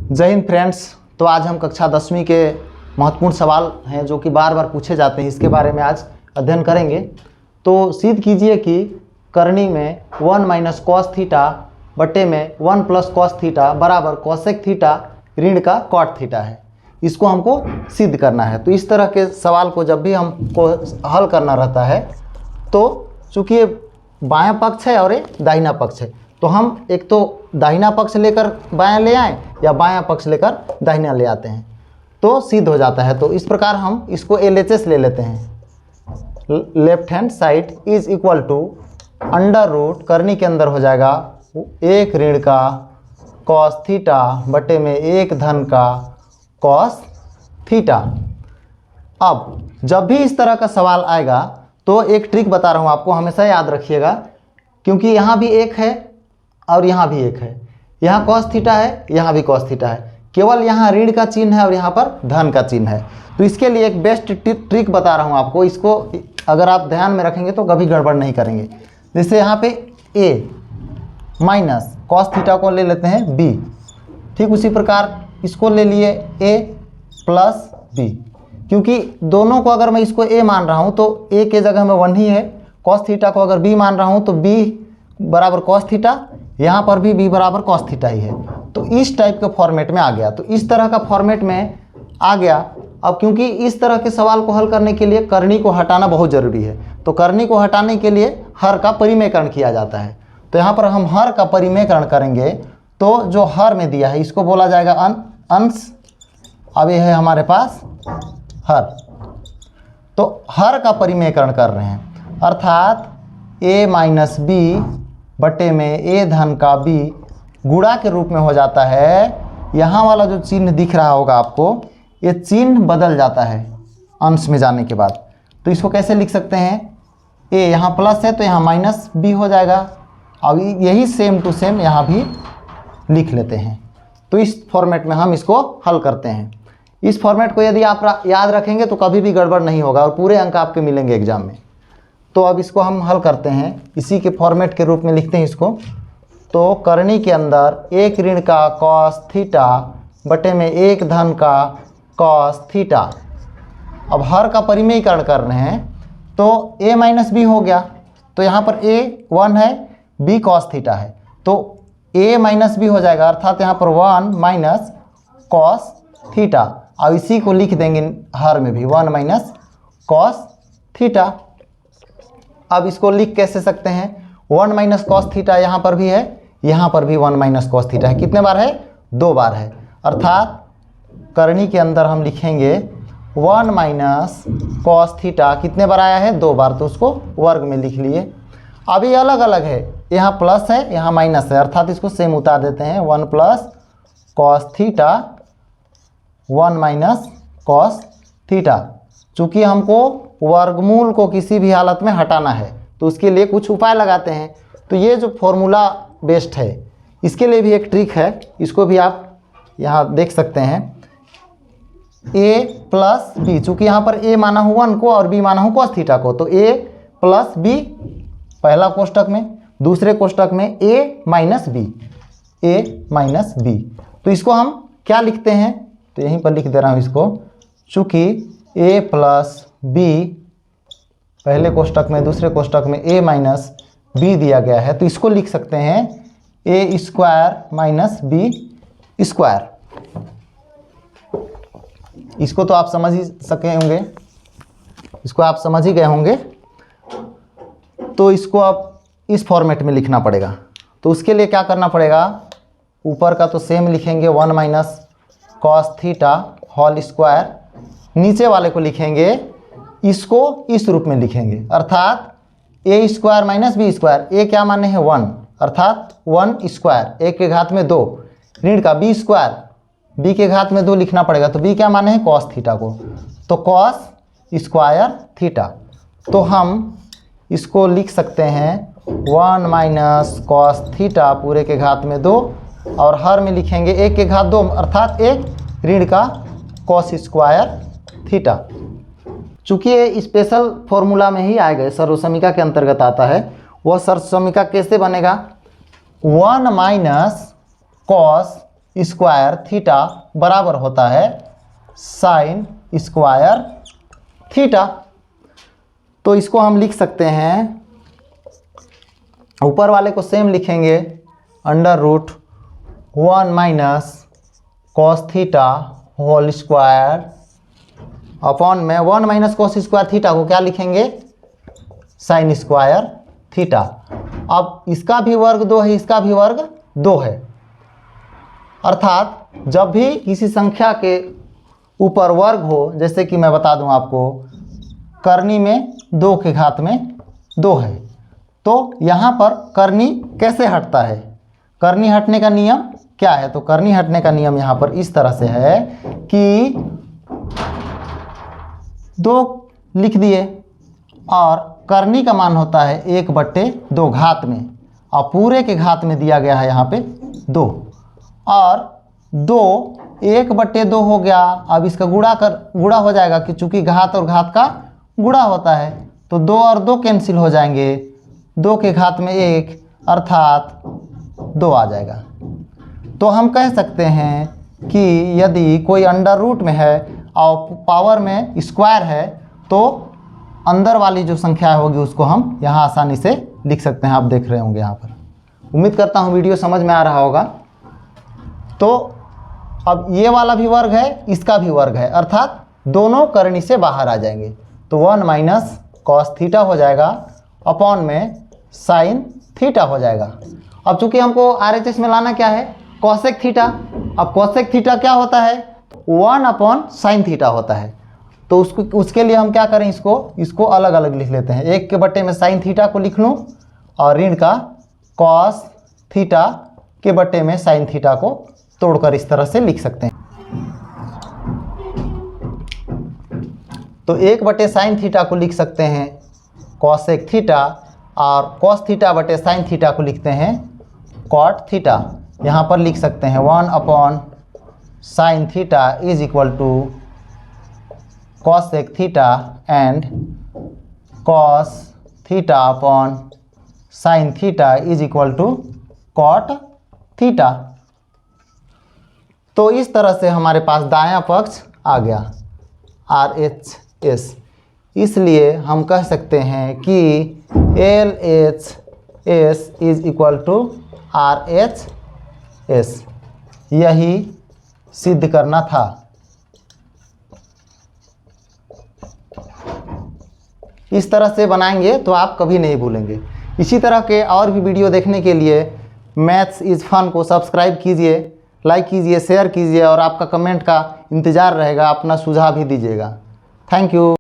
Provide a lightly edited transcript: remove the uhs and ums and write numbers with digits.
जय हिंद फ्रेंड्स। तो आज हम कक्षा 10वीं के महत्वपूर्ण सवाल हैं जो कि बार बार पूछे जाते हैं, इसके बारे में आज अध्ययन करेंगे। तो सिद्ध कीजिए कि करनी में 1 माइनस कॉस थीटा बटे में 1 प्लस कॉस थीटा बराबर कॉसेक थीटा ऋण का कॉट थीटा है। इसको हमको सिद्ध करना है। तो इस तरह के सवाल को जब भी हमको हल करना रहता है, तो चूँकि ये बायां पक्ष है और ये दाहिना पक्ष है, तो हम एक तो दाहिना पक्ष लेकर बायां ले आएँ या बायां पक्ष लेकर दाहिना ले आते हैं तो सिद्ध हो जाता है। तो इस प्रकार हम इसको LHS ले लेते हैं। Left hand side is equal to under root करनी के अंदर हो जाएगा 1 ऋण का कॉस थीटा बटे में 1 धन का कॉस थीटा। अब जब भी इस तरह का सवाल आएगा तो एक ट्रिक बता रहा हूँ आपको, हमेशा याद रखिएगा, क्योंकि यहाँ भी 1 है और यहाँ भी 1 है, यहाँ कॉस थीटा है, यहाँ भी कॉस थीटा है, केवल यहाँ ऋण का चिन्ह है और यहाँ पर धन का चिन्ह है। तो इसके लिए एक बेस्ट ट्रिक बता रहा हूँ आपको, इसको अगर आप ध्यान में रखेंगे तो कभी गड़बड़ नहीं करेंगे। जैसे यहाँ पे a माइनस कॉस थीटा को ले लेते हैं b, ठीक उसी प्रकार इसको ले लिए a प्लस b, क्योंकि दोनों को अगर मैं इसको a मान रहा हूँ तो a के जगह में 1 ही है। कॉस थीटा को अगर b मान रहा हूँ तो b बराबर कॉस थीटा, यहाँ पर भी b बराबर कॉस थीटा ही है। तो इस टाइप के फॉर्मेट में आ गया। तो इस तरह का फॉर्मेट में आ गया। अब क्योंकि इस तरह के सवाल को हल करने के लिए करनी को हटाना बहुत ज़रूरी है, तो करनी को हटाने के लिए हर का परिमेयकरण किया जाता है। तो यहाँ पर हम हर का परिमेयकरण करेंगे तो जो हर में दिया है इसको बोला जाएगा अंश। अब ये है हमारे पास हर, तो हर का परिमेयकरण कर रहे हैं, अर्थात a माइनस b बटे में a धन का b गुणा के रूप में हो जाता है। यहाँ वाला जो चिन्ह दिख रहा होगा आपको, ये चिन्ह बदल जाता है अंश में जाने के बाद। तो इसको कैसे लिख सकते हैं, a यहाँ प्लस है तो यहाँ माइनस b हो जाएगा। अब यही सेम टू सेम यहाँ भी लिख लेते हैं। तो इस फॉर्मेट में हम इसको हल करते हैं। इस फॉर्मेट को यदि आप याद रखेंगे तो कभी भी गड़बड़ नहीं होगा और पूरे अंक आपके मिलेंगे एग्जाम में। तो अब इसको हम हल करते हैं, इसी के फॉर्मेट के रूप में लिखते हैं इसको। तो करनी के अंदर 1 ऋण का कॉस थीटा बटे में 1 धन का कॉस थीटा। अब हर का परिमेयकरण कर रहे हैं तो a माइनस b हो गया, तो यहाँ पर a 1 है, b कॉस थीटा है, तो a माइनस b हो जाएगा, अर्थात यहाँ पर 1 माइनस कॉस थीटा। अब इसी को लिख देंगे हर में भी 1 माइनस कॉस थीटा। अब इसको लिख कैसे सकते हैं, 1 माइनस कॉस थीटा यहाँ पर भी है, यहाँ पर भी 1 माइनस कॉस थीटा है। कितने बार है, 2 बार है, अर्थात करनी के अंदर हम लिखेंगे 1 माइनस कॉस थीटा कितने बार आया है, 2 बार, तो उसको वर्ग में लिख लिए। अब ये अलग अलग है, यहाँ प्लस है यहाँ माइनस है, अर्थात इसको सेम उतार देते हैं। 1 plus cos theta 1 minus cos theta. चूँकि हमको वर्गमूल को किसी भी हालत में हटाना है तो उसके लिए कुछ उपाय लगाते हैं। तो ये जो फॉर्मूला बेस्ड है, इसके लिए भी एक ट्रिक है, इसको भी आप यहाँ देख सकते हैं। a प्लस b, चूँकि यहाँ पर a माना हूँ 1 को और b माना हूँ कॉस थीटा को, तो a प्लस b पहला कोष्टक में, दूसरे कोष्टक में a माइनस b। तो इसको हम क्या लिखते हैं, तो यहीं पर लिख दे रहा हूँ इसको। चूँकि a प्लस b पहले कोष्टक में, दूसरे कोष्टक में a माइनस b दिया गया है, तो इसको लिख सकते हैं a square minus b square. इसको तो आप समझ ही सके होंगे, इसको आप समझ ही गए होंगे। तो इसको आप इस फॉर्मेट में लिखना पड़ेगा। तो उसके लिए क्या करना पड़ेगा, ऊपर का तो सेम लिखेंगे 1 minus cos theta whole square, नीचे वाले को लिखेंगे, इसको इस रूप में लिखेंगे, अर्थात a square minus b square. a क्या माने हैं 1, अर्थात 1 स्क्वायर, 1 के घात में 2 ऋण का b स्क्वायर, b के घात में 2 लिखना पड़ेगा, तो b क्या माने हैं कॉस थीटा को, तो कॉस स्क्वायर थीटा। तो हम इसको लिख सकते हैं 1 माइनस कॉस थीटा पूरे के घात में 2 और हर में लिखेंगे 1 के घात 2, अर्थात 1 ऋण का कॉस स्क्वायर थीटा। चूँकि ये स्पेशल फॉर्मूला में ही आएगा, सर्वसमीका के अंतर्गत आता है। वह सर्वसमीका कैसे बनेगा, 1 माइनस कॉस स्क्वायर थीटा बराबर होता है साइन स्क्वायर थीटा। तो इसको हम लिख सकते हैं, ऊपर वाले को सेम लिखेंगे, under root 1 minus cos theta whole square upon में 1 माइनस कॉस स्क्वायर थीटा को क्या लिखेंगे, साइन स्क्वायर थीटा। अब इसका भी वर्ग 2 है, इसका भी वर्ग 2 है, अर्थात जब भी किसी संख्या के ऊपर वर्ग हो, जैसे कि मैं बता दूं आपको, करनी में 2 के घात में 2 है, तो यहाँ पर करनी कैसे हटता है, करनी हटने का नियम क्या है? तो करनी हटने का नियम यहाँ पर इस तरह से है कि 2 लिख दिए और करनी का मान होता है 1/2 घात में, और पूरे के घात में दिया गया है यहाँ पे 2, और 2 1/2 हो गया। अब इसका गुणा हो जाएगा कि चूंकि घात और घात का गुणा होता है, तो 2 और 2 कैंसिल हो जाएंगे, 2 के घात में 1 अर्थात 2 आ जाएगा। तो हम कह सकते हैं कि यदि कोई अंडर रूट में है और पावर में स्क्वायर है, तो अंदर वाली जो संख्या होगी उसको हम यहाँ आसानी से लिख सकते हैं। आप देख रहे होंगे यहाँ पर। उम्मीद करता हूँ वीडियो समझ में आ रहा होगा। तो अब ये वाला भी वर्ग है, इसका भी वर्ग है, अर्थात दोनों करनी से बाहर आ जाएंगे। तो 1 माइनस कॉस थीटा हो जाएगा अपॉन में साइन थीटा हो जाएगा। अब चूंकि हमको RHS में लाना क्या है, कॉसेक थीटा। अब कॉसेक थीटा क्या होता है, 1 अपॉन साइन थीटा होता है। तो उसके लिए हम क्या करें, इसको अलग अलग लिख लेते हैं। 1 के बट्टे में साइन थीटा को लिख लूँ और ऋण का कॉस थीटा के बट्टे में साइन थीटा को तोड़कर इस तरह से लिख सकते हैं। तो 1/sin थीटा को लिख सकते हैं कॉसेक थीटा, और कॉस थीटा बटे साइन थीटा को लिखते हैं कॉट थीटा। यहाँ पर लिख सकते हैं 1/sin theta is equal to cosec theta and cos theta upon sine theta is equal to cot theta. तो इस तरह से हमारे पास दायां पक्ष आ गया RHS। इसलिए हम कह सकते हैं कि LHS is equal to RHS। यही सिद्ध करना था। इस तरह से बनाएंगे तो आप कभी नहीं भूलेंगे। इसी तरह के और भी वीडियो देखने के लिए मैथ्स इज़ फन को सब्सक्राइब कीजिए, लाइक कीजिए, शेयर कीजिए, और आपका कमेंट का इंतज़ार रहेगा। अपना सुझाव भी दीजिएगा। Thank you.